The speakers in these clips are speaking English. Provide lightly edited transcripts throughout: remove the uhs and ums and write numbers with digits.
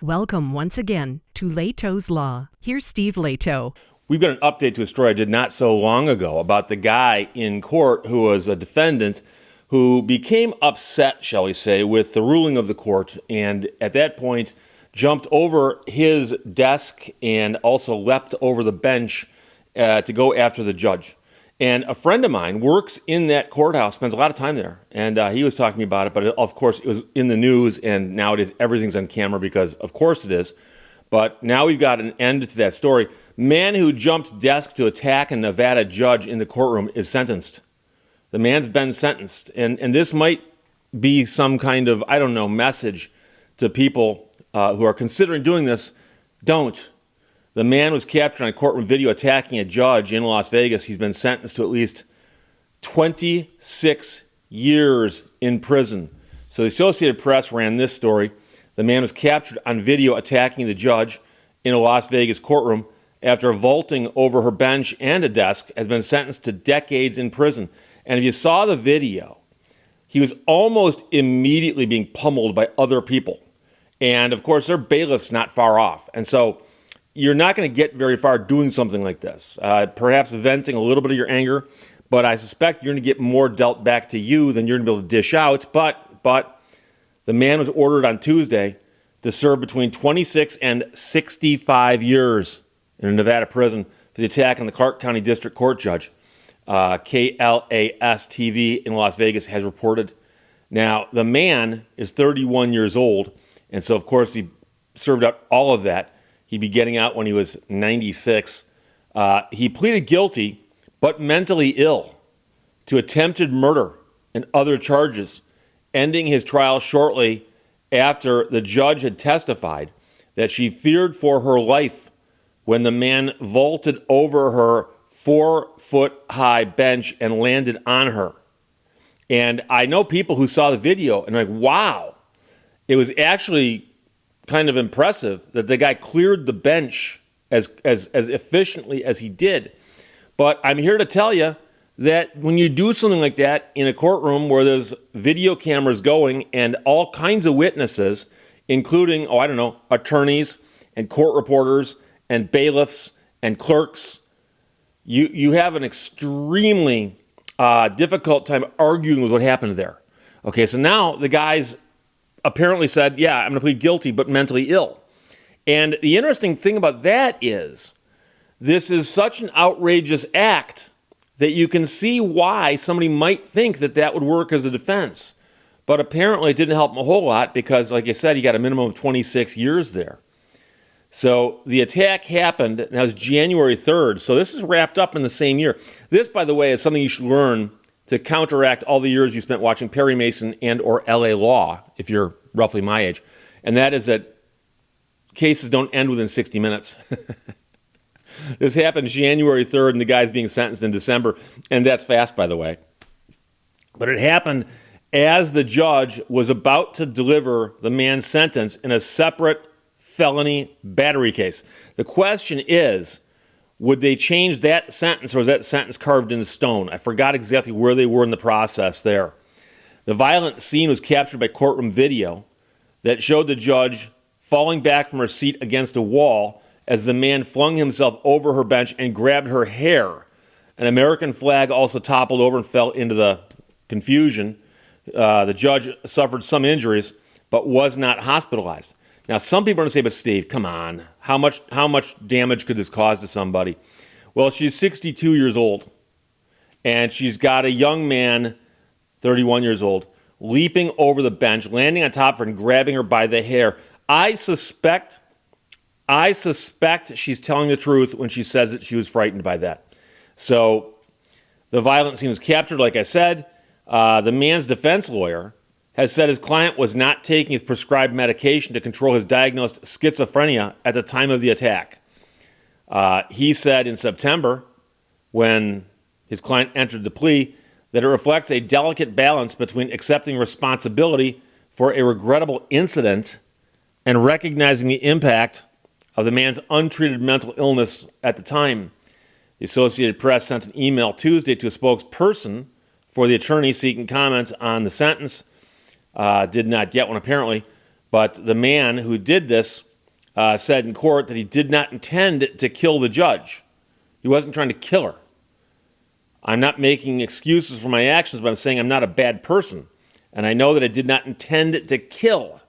Welcome once again to Lehto's Law. Here's Steve Lehto. We've got an update to a story I did not so long ago about the guy in court who was a defendant who became upset, shall we say, with the ruling of the court, and at that point jumped over his desk and also leapt over the bench to go after the judge. And a friend of mine works in that courthouse, spends a lot of time there, and he was talking to me about it, but of course it was in the news, and nowadays everything's on camera because of course it is. But now we've got an end to that story. Man who jumped desk to attack a Nevada judge in the courtroom is sentenced. The man's been sentenced, and this might be some kind of, message to people who are considering doing this. Don't. The man was captured on courtroom video attacking a judge in Las Vegas. He's been sentenced to at least 26 years in prison. So the Associated Press ran this story. The man was captured on video attacking the judge in a Las Vegas courtroom after vaulting over her bench and a desk, has been sentenced to decades in prison. And if you saw the video, he was almost immediately being pummeled by other people. And of course, their bailiff's not far off. And so you're not going to get very far doing something like this. Perhaps venting a little bit of your anger, but I suspect you're going to get more dealt back to you than you're going to be able to dish out. But the man was ordered on Tuesday to serve between 26 and 65 years in a Nevada prison for the attack on the Clark County District Court judge. KLAS TV in Las Vegas has reported. Now, the man is 31 years old, and so, of course, he served out all of that. He'd be getting out when he was 96. He pleaded guilty, but mentally ill, to attempted murder and other charges, ending his trial shortly after the judge had testified that she feared for her life when the man vaulted over her 4-foot-high bench and landed on her. And I know people who saw the video and are like, wow, it was actually kind of impressive that the guy cleared the bench as efficiently as he did. But I'm here to tell you that when you do something like that in a courtroom where there's video cameras going and all kinds of witnesses, including, attorneys and court reporters and bailiffs and clerks, you have an extremely difficult time arguing with what happened there. Okay, so now the guy's apparently said, yeah, I'm going to plead guilty, but mentally ill. And the interesting thing about that is this is such an outrageous act that you can see why somebody might think that that would work as a defense. But apparently it didn't help him a whole lot because, like I said, he got a minimum of 26 years there. So the attack happened, and that was January 3rd. So this is wrapped up in the same year. This, by the way, is something you should learn to counteract all the years you spent watching Perry Mason and or LA Law, if you're roughly my age. And that is that cases don't end within 60 minutes. This happened January 3rd, and the guy's being sentenced in December. And that's fast, by the way. But it happened as the judge was about to deliver the man's sentence in a separate felony battery case. The question is, would they change that sentence, or was that sentence carved into stone? I forgot exactly where they were in the process there. The violent scene was captured by courtroom video that showed the judge falling back from her seat against a wall as the man flung himself over her bench and grabbed her hair. An American flag also toppled over and fell into the confusion. The judge suffered some injuries, but was not hospitalized. Now, some people are going to say, but Steve, come on. How much damage could this cause to somebody? Well, she's 62 years old, and she's got a young man, 31 years old, leaping over the bench, landing on top of her and grabbing her by the hair. I suspect she's telling the truth when she says that she was frightened by that. So the violent scene was captured, like I said. The man's defense lawyer has said his client was not taking his prescribed medication to control his diagnosed schizophrenia at the time of the attack. He said in September, when his client entered the plea, that it reflects a delicate balance between accepting responsibility for a regrettable incident and recognizing the impact of the man's untreated mental illness at the time. The Associated Press sent an email Tuesday to a spokesperson for the attorney seeking comment on the sentence. Did not get one, apparently. But the man who did this said in court that he did not intend to kill the judge. He wasn't trying to kill her. I'm not making excuses for my actions, but I'm saying I'm not a bad person. And I know that I did not intend to kill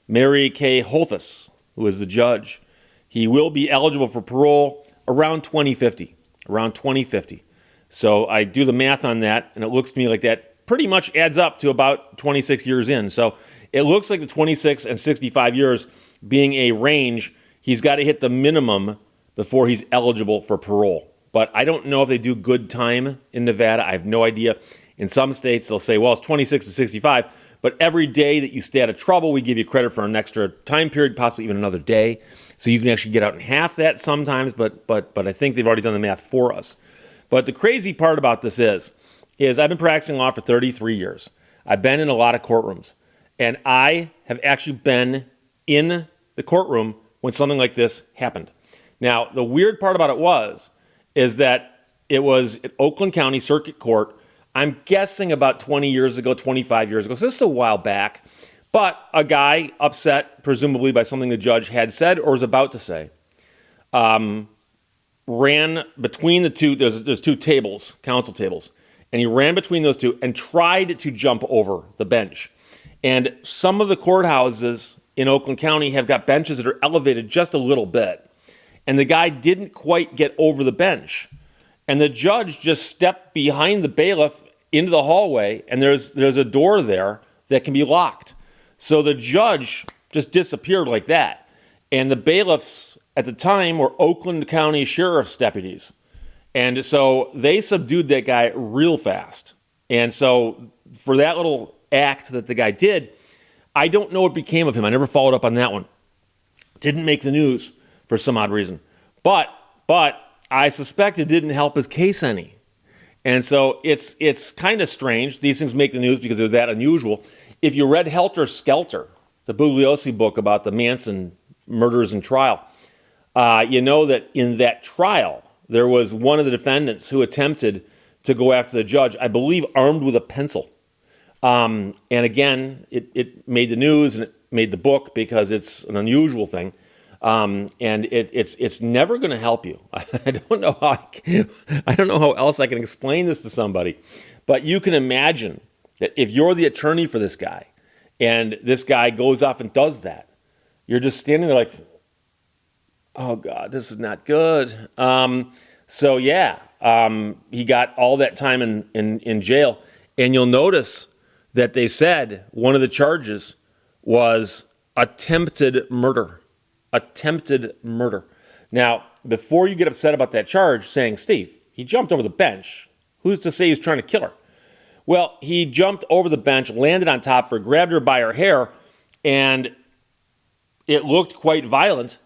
Mary Kay Holthus, who is the judge. He will be eligible for parole around 2050. Around 2050. So I do the math on that, and it looks to me like that pretty much adds up to about 26 years in. So it looks like the 26 and 65 years being a range, he's got to hit the minimum before he's eligible for parole. But I don't know if they do good time in Nevada. I have no idea. In some states, they'll say, well, it's 26 to 65, but every day that you stay out of trouble, we give you credit for an extra time period, possibly even another day. So you can actually get out in half that sometimes, but I think they've already done the math for us. But the crazy part about this is I've been practicing law for 33 years. I've been in a lot of courtrooms, and I have actually been in the courtroom when something like this happened. Now, the weird part about it is that it was at Oakland County Circuit Court, I'm guessing about 20 years ago, 25 years ago. So this is a while back. But a guy upset, presumably by something the judge had said or was about to say, ran between the two, there's two tables, counsel tables, and he ran between those two and tried to jump over the bench. And some of the courthouses in Oakland County have got benches that are elevated just a little bit. And the guy didn't quite get over the bench. And the judge just stepped behind the bailiff into the hallway, and there's a door there that can be locked. So the judge just disappeared like that. And the bailiffs at the time were Oakland County Sheriff's deputies. And so they subdued that guy real fast. And so for that little act that the guy did, I don't know what became of him. I never followed up on that one. Didn't make the news for some odd reason. But I suspect it didn't help his case any. And so it's kind of strange. These things make the news because they're that unusual. If you read Helter Skelter, the Bugliosi book about the Manson murders and trial, you know that in that trial, there was one of the defendants who attempted to go after the judge, I believe armed with a pencil. And again, it made the news and it made the book because it's an unusual thing. And it's never going to help you. I don't know how else I can explain this to somebody, but you can imagine that if you're the attorney for this guy and this guy goes off and does that, you're just standing there like, oh God, this is not good. He got all that time in jail, and you'll notice that they said one of the charges was attempted murder. Attempted murder. Now, before you get upset about that charge, saying, Steve, he jumped over the bench. Who's to say he's trying to kill her? Well, he jumped over the bench, landed on top of her, grabbed her by her hair, and it looked quite violent.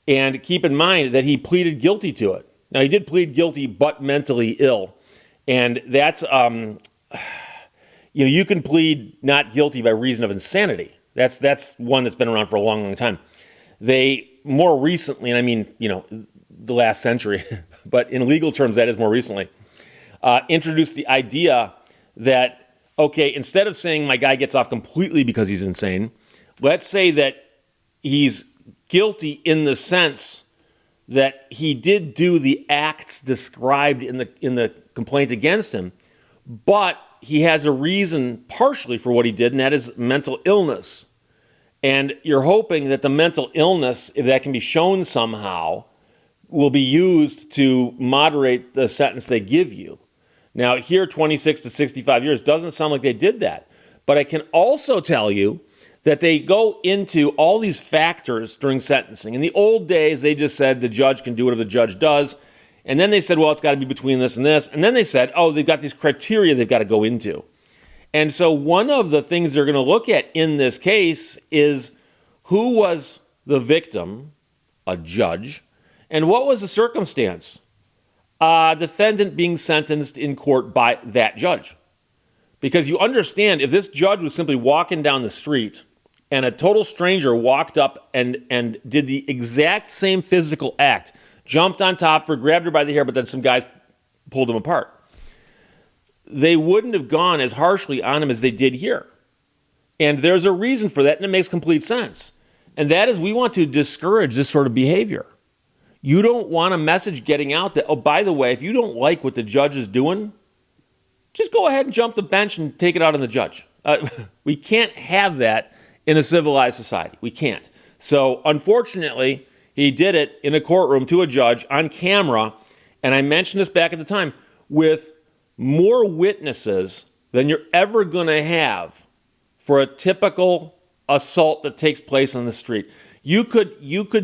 And keep in mind that he pleaded guilty to it. Now, he did plead guilty, but mentally ill. And that's, you can plead not guilty by reason of insanity. That's one that's been around for a long, long time. They more recently, and I mean, the last century, but in legal terms, that is more recently, introduced the idea that, okay, instead of saying my guy gets off completely because he's insane, let's say that he's guilty in the sense that he did do the acts described in the complaint against him, but he has a reason partially for what he did, and that is mental illness. And you're hoping that the mental illness, if that can be shown somehow, will be used to moderate the sentence they give you. Now, here, 26 to 65 years doesn't sound like they did that. But I can also tell you that they go into all these factors during sentencing. In the old days, they just said the judge can do whatever the judge does. And then they said, well, it's got to be between this and this. And then they said, oh, they've got these criteria they've got to go into. And so one of the things they're going to look at in this case is who was the victim, a judge, and what was the circumstance? A defendant being sentenced in court by that judge. Because you understand, if this judge was simply walking down the street and a total stranger walked up and did the exact same physical act, jumped on top of her, grabbed her by the hair, but then some guys pulled him apart, they wouldn't have gone as harshly on him as they did here. And there's a reason for that, and it makes complete sense. And that is we want to discourage this sort of behavior. You don't want a message getting out that, oh, by the way, if you don't like what the judge is doing, just go ahead and jump the bench and take it out on the judge. We can't have that in a civilized society. We can't. So unfortunately, he did it in a courtroom to a judge on camera. And I mentioned this back at the time, with more witnesses than you're ever going to have for a typical assault that takes place on the street. You could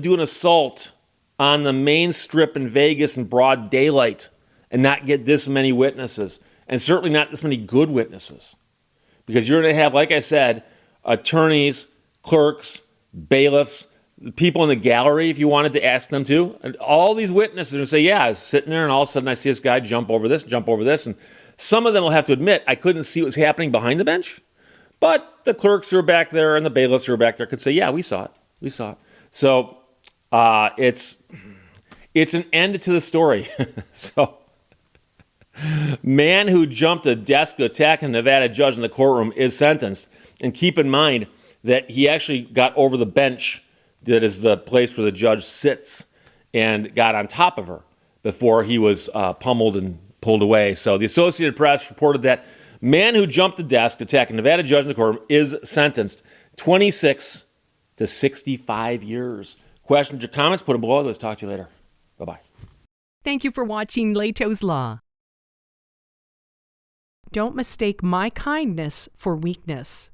do an assault on the main strip in Vegas in broad daylight and not get this many witnesses, and certainly not this many good witnesses. Because you're going to have, like I said, attorneys, clerks, bailiffs, people in the gallery, if you wanted to ask them to, and all these witnesses are going to say, yeah, I was sitting there and all of a sudden I see this guy jump over this, and some of them will have to admit, I couldn't see what was happening behind the bench, but the clerks who are back there and the bailiffs who are back there could say, yeah, we saw it. So it's an end to the story. So, man who jumped a desk to attack a Nevada judge in the courtroom is sentenced. And keep in mind that he actually got over the bench that is the place where the judge sits and got on top of her before he was pummeled and pulled away. So the Associated Press reported that man who jumped the desk attacking a Nevada judge in the courtroom is sentenced 26 to 65 years. Questions or comments, put them below. Let's talk to you later. Bye-bye. Thank you for watching Lehto's Law. Don't mistake my kindness for weakness.